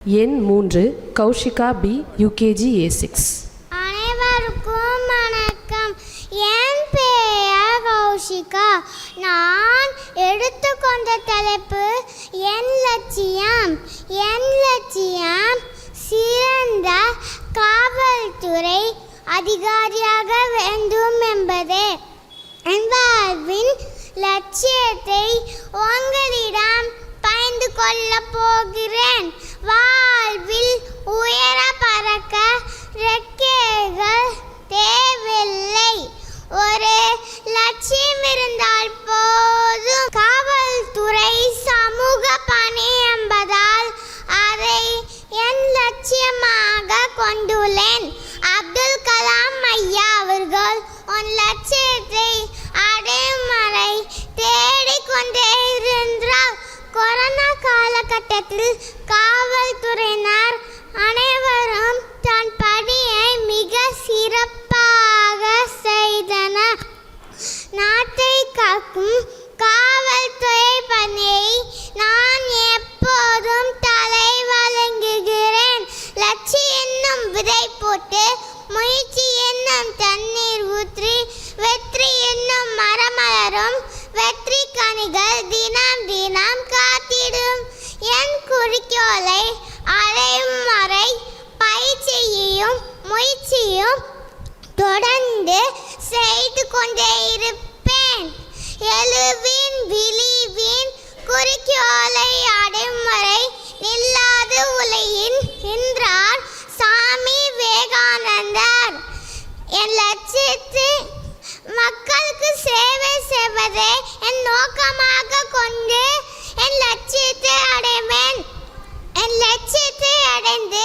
எண் 3 Kaushika B UKG A6. அனைவருக்கும் வணக்கம். என் பெயர் கௌஷிகா. நான் எடுத்துக்கொண்ட தலைப்பு என் லட்சியம். என் லட்சியம் சிறந்த காவல்துறை அதிகாரியாக வேண்டும் என்பதே. என் வாழ்வின் லட்சியத்தை உங்களிடம் பகிர்ந்து கொள்ளப் போகிறேன். வாழ்வில் உயர பறக்க ரெக்கைகள் தேவையில்லை, ஒரு லட்சியம் இருந்தால் போதும். காவல்துறை சமூக பணி என்பதால் அதை என் லட்சியமாக கொண்டுள்ளேன். அப்துல் கலாம் ஐயா அவர்கள் உன் லட்சியத்தை அடையும் வரை தேடிக்கொண்டே இருந்தார். கொரோனா காலகட்டத்தில் காவல்துறையினர் அனைவரும் தன் பணியை மிக சிறப்பாக செய்தனர். நாட்டை காக்கும் காவல்துறை பணியை நான் எப்போதும் தலை வழங்குகிறேன். லட்சியம் என்னும் விதை போட்டு, முயற்சி என்னும் தண்ணீர் ஊற்றி, வெற்றி என்னும் மரமலரும், வெற்றி கனிகள் தினம் தினம் காத்திடும். என் குறிக்கோளை அடையும் வரை பயிற்சியையும் முயற்சியும் தொடர்ந்து செய்து கொண்டே இருப்பேன். எழுவின் விழிவின் குறிக்கோளை அடையும் வரை நில்லாது உலகின் என்றார் சாமி விவேகானந்தர். என் லட்சியத்தை மக்களுக்கு சேவை செய்வதை என் நோக்கமாக கொண்டு என் லட்சியத்தை அடைவேன். என் லட்சியத்தை அடைந்து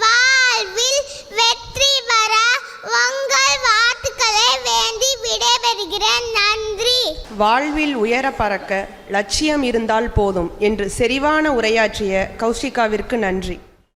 வாழ்வில் வெற்றி பெற உங்கள் வாழ்த்துக்களை வேண்டி விடைபெறுகிறேன். நன்றி. வாழ்வில் உயர பறக்க லட்சியம் இருந்தால் போதும் என்று செறிவான உரையாற்றிய கௌஷிகாவிற்கு நன்றி.